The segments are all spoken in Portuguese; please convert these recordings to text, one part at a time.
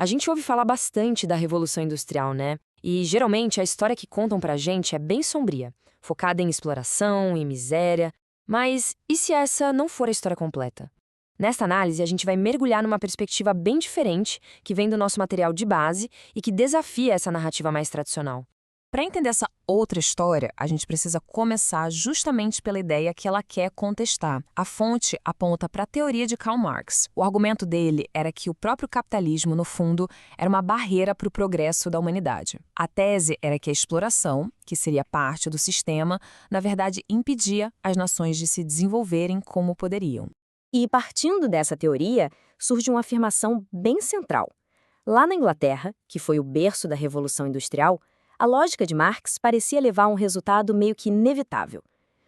A gente ouve falar bastante da Revolução Industrial, né? E geralmente a história que contam pra gente é bem sombria, focada em exploração, em miséria. Mas e se essa não for a história completa? Nesta análise, a gente vai mergulhar numa perspectiva bem diferente, que vem do nosso material de base e que desafia essa narrativa mais tradicional. Para entender essa outra história, a gente precisa começar justamente pela ideia que ela quer contestar. A fonte aponta para a teoria de Karl Marx. O argumento dele era que o próprio capitalismo, no fundo, era uma barreira para o progresso da humanidade. A tese era que a exploração, que seria parte do sistema, na verdade impedia as nações de se desenvolverem como poderiam. E partindo dessa teoria, surge uma afirmação bem central. Lá na Inglaterra, que foi o berço da Revolução Industrial, a lógica de Marx parecia levar a um resultado meio que inevitável.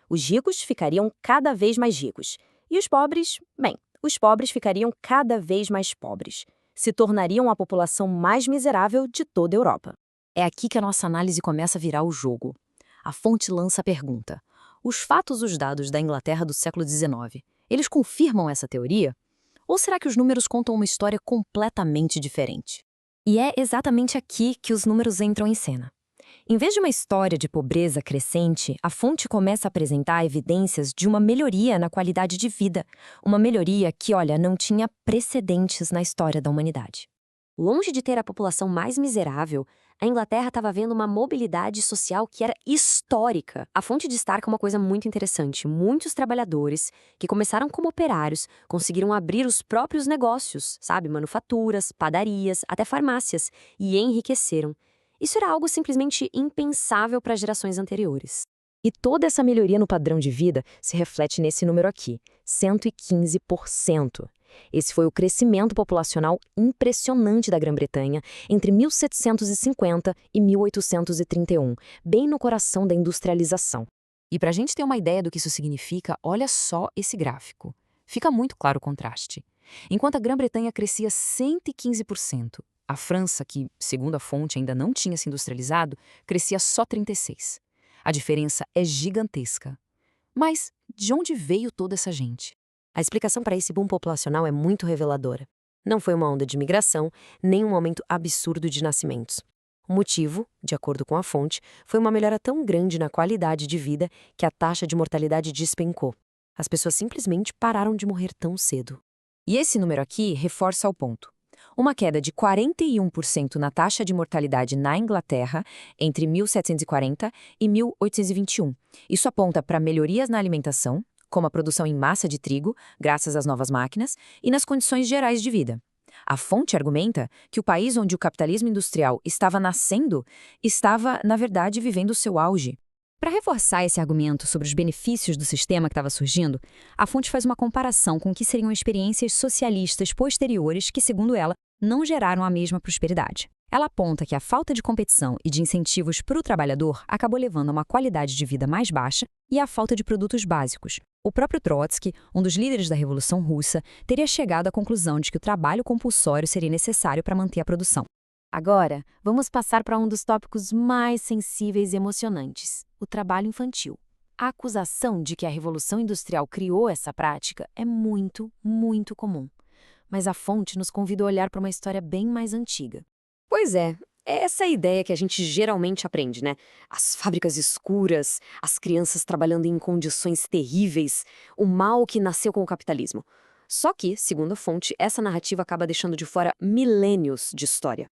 Os ricos ficariam cada vez mais ricos. E os pobres, bem, os pobres ficariam cada vez mais pobres. Se tornariam a população mais miserável de toda a Europa. É aqui que a nossa análise começa a virar o jogo. A fonte lança a pergunta: os fatos, os dados da Inglaterra do século XIX, eles confirmam essa teoria? Ou será que os números contam uma história completamente diferente? E é exatamente aqui que os números entram em cena. Em vez de uma história de pobreza crescente, a fonte começa a apresentar evidências de uma melhoria na qualidade de vida, uma melhoria que, olha, não tinha precedentes na história da humanidade. Longe de ter a população mais miserável, a Inglaterra estava vendo uma mobilidade social que era histórica. A fonte destaca uma coisa muito interessante. Muitos trabalhadores, que começaram como operários, conseguiram abrir os próprios negócios, sabe? Manufaturas, padarias, até farmácias, e enriqueceram. Isso era algo simplesmente impensável para gerações anteriores. E toda essa melhoria no padrão de vida se reflete nesse número aqui, 115%. Esse foi o crescimento populacional impressionante da Grã-Bretanha entre 1750 e 1831, bem no coração da industrialização. E para a gente ter uma ideia do que isso significa, olha só esse gráfico. Fica muito claro o contraste. Enquanto a Grã-Bretanha crescia 115%, a França, que, segundo a fonte, ainda não tinha se industrializado, crescia só 36%. A diferença é gigantesca. Mas de onde veio toda essa gente? A explicação para esse boom populacional é muito reveladora. Não foi uma onda de migração, nem um aumento absurdo de nascimentos. O motivo, de acordo com a fonte, foi uma melhora tão grande na qualidade de vida que a taxa de mortalidade despencou. As pessoas simplesmente pararam de morrer tão cedo. E esse número aqui reforça o ponto. Uma queda de 41% na taxa de mortalidade na Inglaterra entre 1740 e 1821. Isso aponta para melhorias na alimentação, como a produção em massa de trigo, graças às novas máquinas, e nas condições gerais de vida. A fonte argumenta que o país onde o capitalismo industrial estava nascendo estava, na verdade, vivendo o seu auge. Para reforçar esse argumento sobre os benefícios do sistema que estava surgindo, a fonte faz uma comparação com o que seriam experiências socialistas posteriores que, segundo ela, não geraram a mesma prosperidade. Ela aponta que a falta de competição e de incentivos para o trabalhador acabou levando a uma qualidade de vida mais baixa e à falta de produtos básicos. O próprio Trotsky, um dos líderes da Revolução Russa, teria chegado à conclusão de que o trabalho compulsório seria necessário para manter a produção. Agora, vamos passar para um dos tópicos mais sensíveis e emocionantes: o trabalho infantil. A acusação de que a Revolução Industrial criou essa prática é muito, muito comum. Mas a fonte nos convida a olhar para uma história bem mais antiga. Pois é essa ideia que a gente geralmente aprende, né? As fábricas escuras, as crianças trabalhando em condições terríveis, o mal que nasceu com o capitalismo. Só que, segundo a fonte, essa narrativa acaba deixando de fora milênios de história.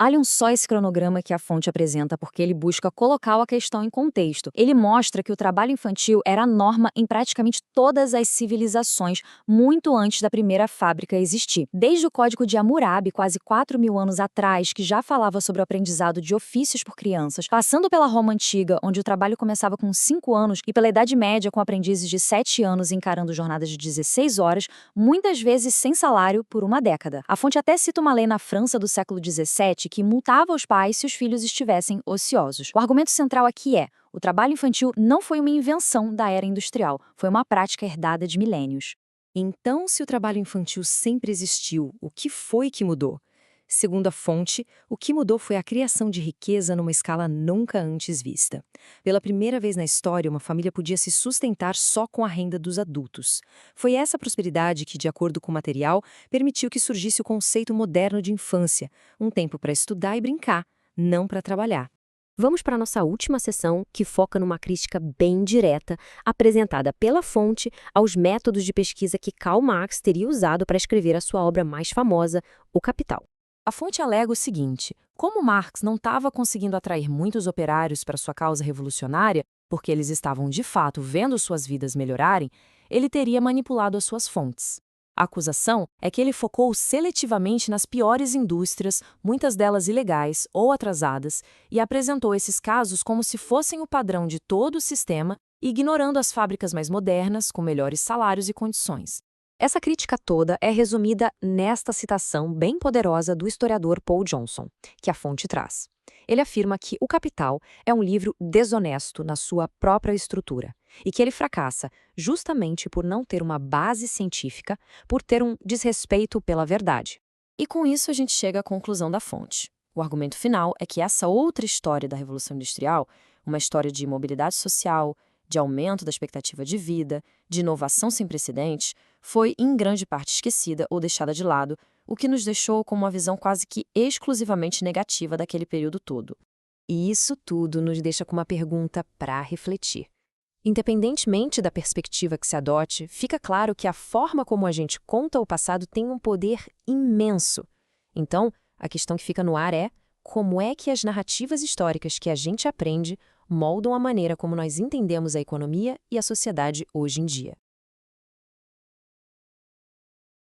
Olhem só esse cronograma que a fonte apresenta porque ele busca colocar a questão em contexto. Ele mostra que o trabalho infantil era a norma em praticamente todas as civilizações, muito antes da primeira fábrica existir. Desde o Código de Hammurabi, quase 4.000 anos atrás, que já falava sobre o aprendizado de ofícios por crianças, passando pela Roma Antiga, onde o trabalho começava com 5 anos, e pela Idade Média, com aprendizes de 7 anos encarando jornadas de 16 horas, muitas vezes sem salário, por uma década. A fonte até cita uma lei na França do século XVII que multava os pais se os filhos estivessem ociosos. O argumento central aqui é: o trabalho infantil não foi uma invenção da era industrial, foi uma prática herdada de milênios. Então, se o trabalho infantil sempre existiu, o que foi que mudou? Segundo a fonte, o que mudou foi a criação de riqueza numa escala nunca antes vista. Pela primeira vez na história, uma família podia se sustentar só com a renda dos adultos. Foi essa prosperidade que, de acordo com o material, permitiu que surgisse o conceito moderno de infância, um tempo para estudar e brincar, não para trabalhar. Vamos para a nossa última sessão, que foca numa crítica bem direta, apresentada pela fonte aos métodos de pesquisa que Karl Marx teria usado para escrever a sua obra mais famosa, O Capital. A fonte alega o seguinte: como Marx não estava conseguindo atrair muitos operários para sua causa revolucionária, porque eles estavam de fato vendo suas vidas melhorarem, ele teria manipulado as suas fontes. A acusação é que ele focou seletivamente nas piores indústrias, muitas delas ilegais ou atrasadas, e apresentou esses casos como se fossem o padrão de todo o sistema, ignorando as fábricas mais modernas, com melhores salários e condições. Essa crítica toda é resumida nesta citação bem poderosa do historiador Paul Johnson, que a fonte traz. Ele afirma que O Capital é um livro desonesto na sua própria estrutura e que ele fracassa justamente por não ter uma base científica, por ter um desrespeito pela verdade. E com isso a gente chega à conclusão da fonte. O argumento final é que essa outra história da Revolução Industrial, uma história de mobilidade social, de aumento da expectativa de vida, de inovação sem precedentes, foi em grande parte esquecida ou deixada de lado, o que nos deixou com uma visão quase que exclusivamente negativa daquele período todo. E isso tudo nos deixa com uma pergunta para refletir. Independentemente da perspectiva que se adote, fica claro que a forma como a gente conta o passado tem um poder imenso. Então, a questão que fica no ar é: como é que as narrativas históricas que a gente aprende moldam a maneira como nós entendemos a economia e a sociedade hoje em dia?